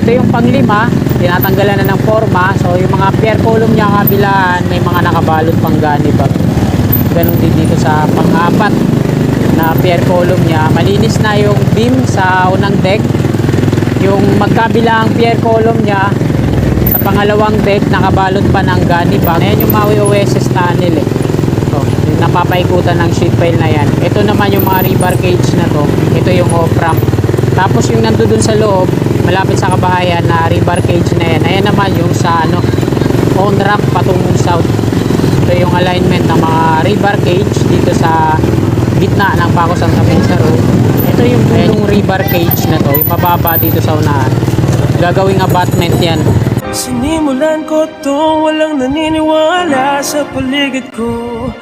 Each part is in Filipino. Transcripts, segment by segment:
Ito yung panglima, tinatanggalan na ng forma. So yung mga pier column niya kabilaan, may mga nakabalot pang gunny bag. Ganun din dito sa pang-apat na pier column niya. Malinis na yung beam sa unang deck. Yung magkabilang pier column niya sa pangalawang deck, nakabalot pa ng gunny bag. Ayan yung Maui OSS tunnel eh. So, yung napapaikutan ng sheet pile na yan. Ito naman yung mga rebar cage na to. Ito yung off ramp. Tapos yung nandun sa loob, malapit sa kabahayan na rebar cage na yan. Ayan naman yung sa on ramp patungong south. Ito yung alignment ng mga rebar cage dito sa gitna ng Paco Santa Mesa Road. Ito yung punong rebar cage na to, yung mababa dito sa unahan. Gagawing abutment yan. Sinimulan ko to, walang naniniwala sa paligid ko.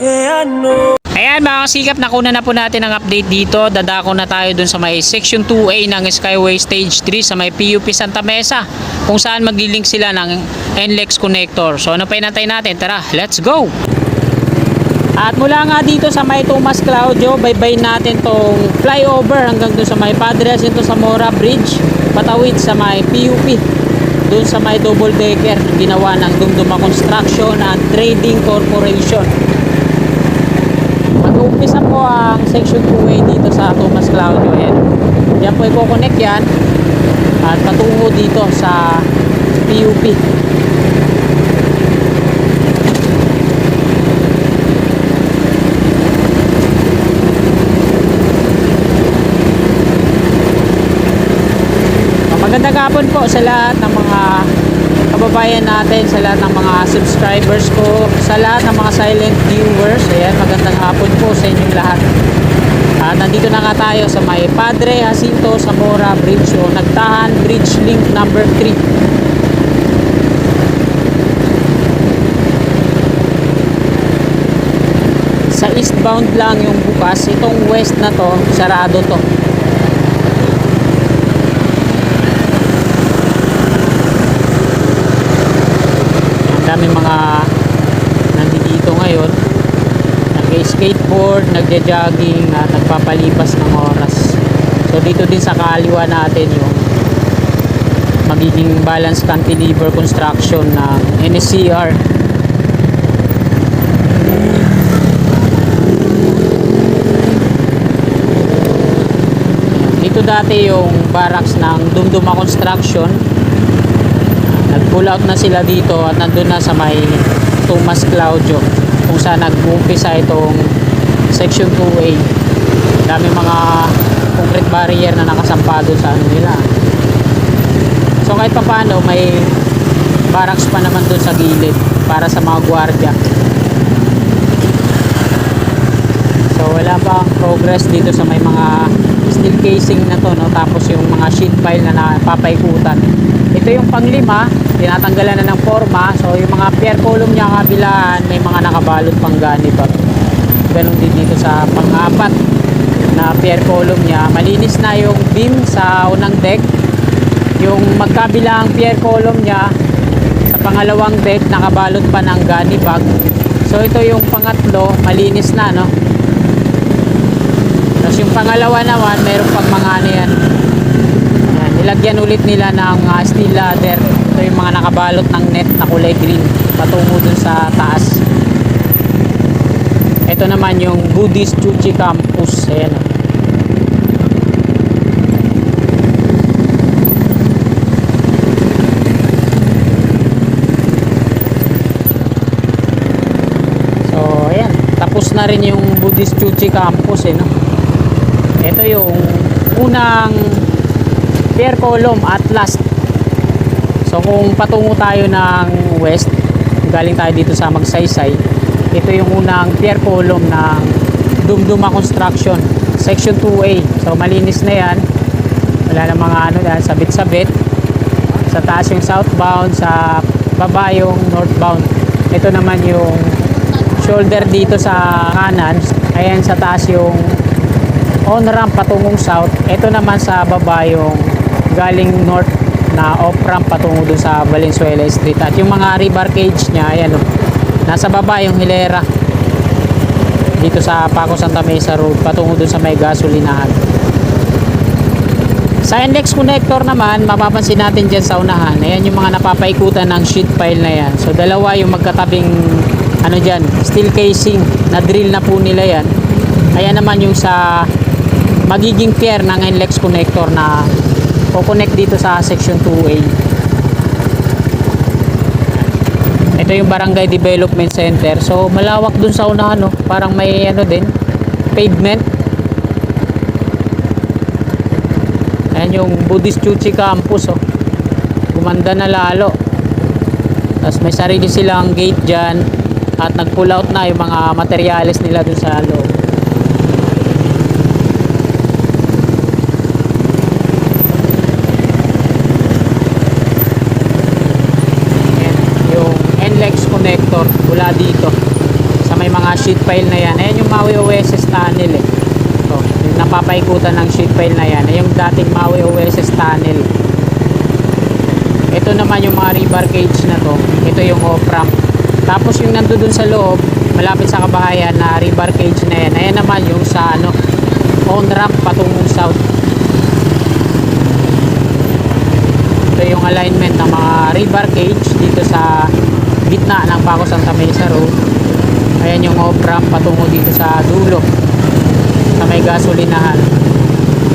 Ano? Ayan mga kasikap, nakuna na po natin ang update dito. Dadako na tayo dun sa may section 2A ng Skyway Stage 3 sa may PUP Santa Mesa, kung saan maglilink sila ng NLEX connector. So ano pa inantay natin? Tara, let's go! At mula nga dito sa may Tomas Claudio, baybay natin tong flyover hanggang dun sa may Padre Jacinto Zamora Bridge, patawid sa may PUP, dun sa may double decker ginawa ng Dumduma Construction and Trading Corporation. Mag-uumpisa po ang section 2A dito sa Tomas Claudio. Ayan. Yan po i-connect yan at patungo dito sa PUP. Magandang hapon po sa lahat ng mga kababayan natin, sa lahat ng mga subscribers ko, sa lahat ng mga silent viewers. Ayan, magandang hapon po sa inyong lahat. At nandito na nga tayo sa may Padre Jacinto Zamora Bridge o Nagtahan Bridge Link number 3. Sa eastbound lang yung bukas. Itong west na to, sarado to. Dami mga nandito ngayon, nag-skateboard, nagja-jogging at nagpapalipas ng oras. So dito din sa kaliwa natin yung magiging balance cantilever construction ng NSCR. Dito dati yung barracks ng Dumduma Construction. Nag-pull out na sila dito at nandun na sa may Tomas Claudio, kung saan nag-uumpisa itong section 2A. Dami mga concrete barrier na nakasampado sa nila. So kahit pa paano, may barracks pa naman dun sa gilid para sa mga gwardiya. So wala pang progress dito sa may mga steel casing na to, no? Tapos yung mga sheet pile na napapaikutan. Ito yung panglima, tinatanggalan na ng forma. So yung mga pier column niya kabilaan, may mga nakabalot pang gunny bag. Ganun din dito sa pang-apat na pier column niya. Malinis na yung beam sa unang deck. Yung magkabilang pier column niya sa pangalawang deck, nakabalot pa ng gunny bag. So ito yung pangatlo, malinis na, no? Tapos yung pangalawa naman, mayroon pang mga ano yan. Nilagyan ulit nila ng steel ladder. Ito yung mga nakabalot ng net na kulay green patungo dun sa taas. Ito naman yung Buddhist Chuchi Campus. Ayan o. So ayan, tapos na rin yung Buddhist Chuchi Campus no? Ito yung unang pier column at last. So kung patungo tayo ng west, galing tayo dito sa Magsaysay, ito yung unang pier column ng Dumduma Construction section 2A. So malinis na yan, wala na mga ano yan, sabit-sabit. Sa taas yung southbound, sa baba yung northbound. Ito naman yung shoulder dito sa kanan. Ayan sa taas yung on ramp patungong south. Ito naman sa baba yung galing north na off ramp patungo dun sa Valenzuela Street. At yung mga rebar cage nya, ayan o, nasa baba yung hilera dito sa Paco Santa Mesa Road patungo dun sa may gasolinahan. Sa index connector naman, mapapansin natin dyan sa unahan. Ayan yung mga napapaikutan ng sheet pile na yan. So dalawa yung magkatabing ano dyan, steel casing na drill na po nila yan. Ayan naman yung sa magiging pair ng NLEX connector na co-connect dito sa section 2A. Ito yung Barangay Development Center. So malawak dun sa unahan, no? Parang may ano din, pavement. Ayan yung Buddhist Chuchi Campus, oh. Gumanda na lalo. Tapos may sarili silang gate dyan at nag-pull out na yung mga materyales nila dun sa loob. Ayan, yung NLEX connector mula dito sa may mga sheet pile na yan. Ayan yung Maui OSS tunnel, eh. Ito, yung napapaikutan ng sheet pile na yan, yung dating Maui OSS tunnel. Ito naman yung mga rebar cage na to. Ito yung off-ramp. Tapos yung nandoon sa loob, malapit sa kabahayan na rebar cage na yan. Ayan naman yung sa ano, on-ramp patungong south. Ito yung alignment ng mga rebar cage dito sa gitna ng Paco Santa Mesa Road. Ayan yung off-ramp patungo dito sa dulo sa may gasolinahan.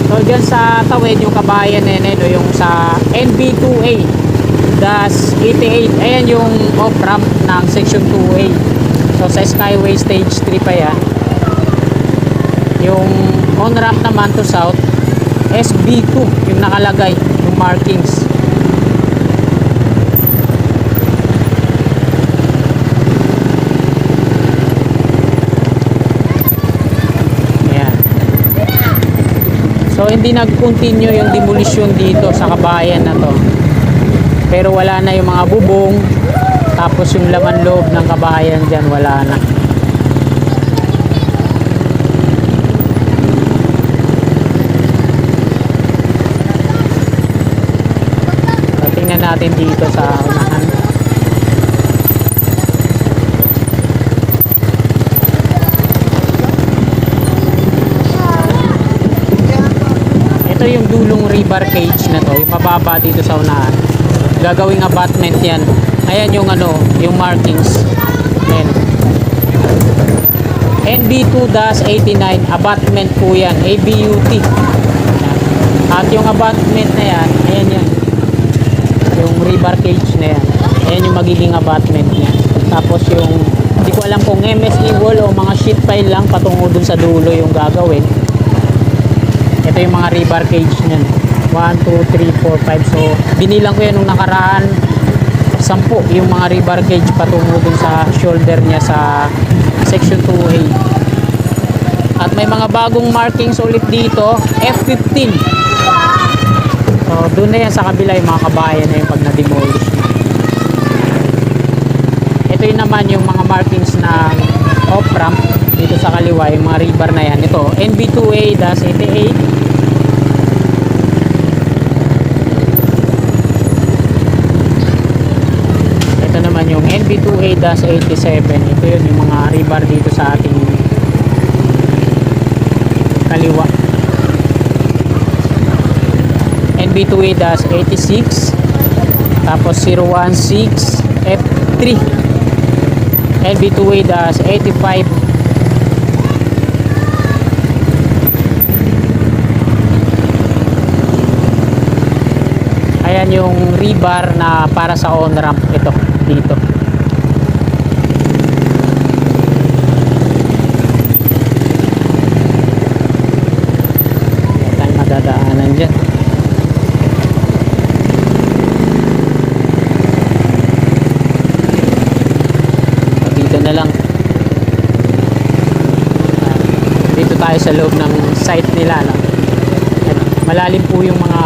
So dyan sa tawid yung kabayan na yun, yung sa NB2A das 88, ayan yung off-ramp ng section 2A. So sa Skyway stage 3 pa yan. Yung on-ramp naman to south, SB2 yung nakalagay, yung markings. So hindi nag-continue yung demolition dito sa kabayan na to. Pero wala na yung mga bubong. Tapos yung laman loob ng kabayan dyan, wala na. So, tingnan natin dito sa unahan. Ito yung dulong rebar cage na to, yung mababa dito sa unahan. Gagawing abutment yan. Ayan yung ano, yung markings. Ayan. NB2-89 abutment po yan, ABUT. At yung abutment na yan, ayan yan. Yung rebar cage na yan. Ayan yung magiging abutment niya. Tapos yung, hindi ko alam kung MSE wall o mga sheet pile lang patungo dun sa dulo yung gagawin. Ito yung mga rebar cage niyan. 1, 2, 3, 4, 5. So, binilang ko yan nung nakaraan. 10 yung mga rebar cage patungo dun sa shoulder niya sa section 2A. At may mga bagong markings ulit dito. F15. So, dun na yan sa kabila yung mga kabayan na yung pag na-demolish. Ito yun naman yung mga markings ng off-ramp dito sa kaliwa, yung mga rebar na yan. Ito, NB2A-88. Yung NB2A-87, ito yun yung mga rebar dito sa ating kaliwa. NB2A-86, tapos 016 F3, NB2A-85, ayan yung rebar na para sa on-ramp. Ito dito. Wala tayong madadaanan dyan. Dito na lang. Dito tayo sa loob ng site nila, no? Malalim po yung mga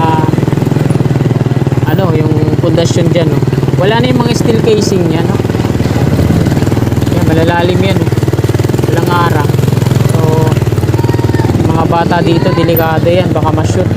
ano, yung pundasyon dyan, no? Wala na yung mga steel casing niya, no? Yan, malalalim yan, no? Walang ara. So, yung mga bata dito, delikado yan, baka ma-shoot.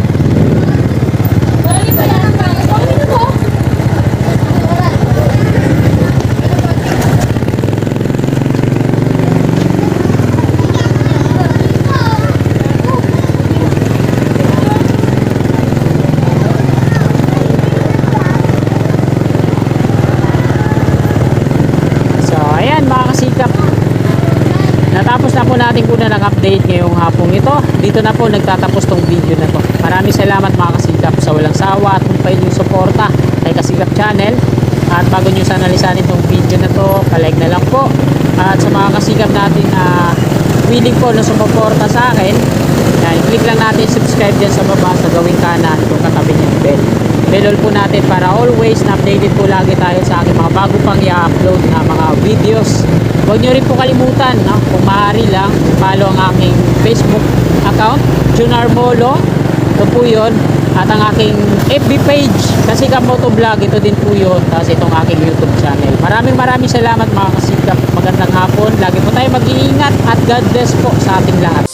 natin kuna ng update ngayong hapong ito. Dito na po nagtatapos tong video na to. Maraming salamat mga kasigap sa walang sawa at kung pa inyong suporta kay Kasigap Channel. At bago nyo sana lisanin tong video na to, palike na lang po. At sa mga kasigap natin na willing po na sumuporta sa akin, yan, click lang natin subscribe dyan sa baba sa gawing kanan kung katabi niyo yung bell. Bell po natin para always na updated po lagi tayo sa aking mga bago pang i-upload na mga videos. Huwag nyo rin po kalimutan, no? Kung maaari lang, follow ang aking Facebook account, Junar Molo. Ito po yun. At ang aking FB page, Kasigap Motovlog, ito din po yun. Tapos itong aking YouTube channel. Maraming salamat mga kasigap. Magandang hapon. Lagi po tayo mag-iingat at God bless po sa ating lahat.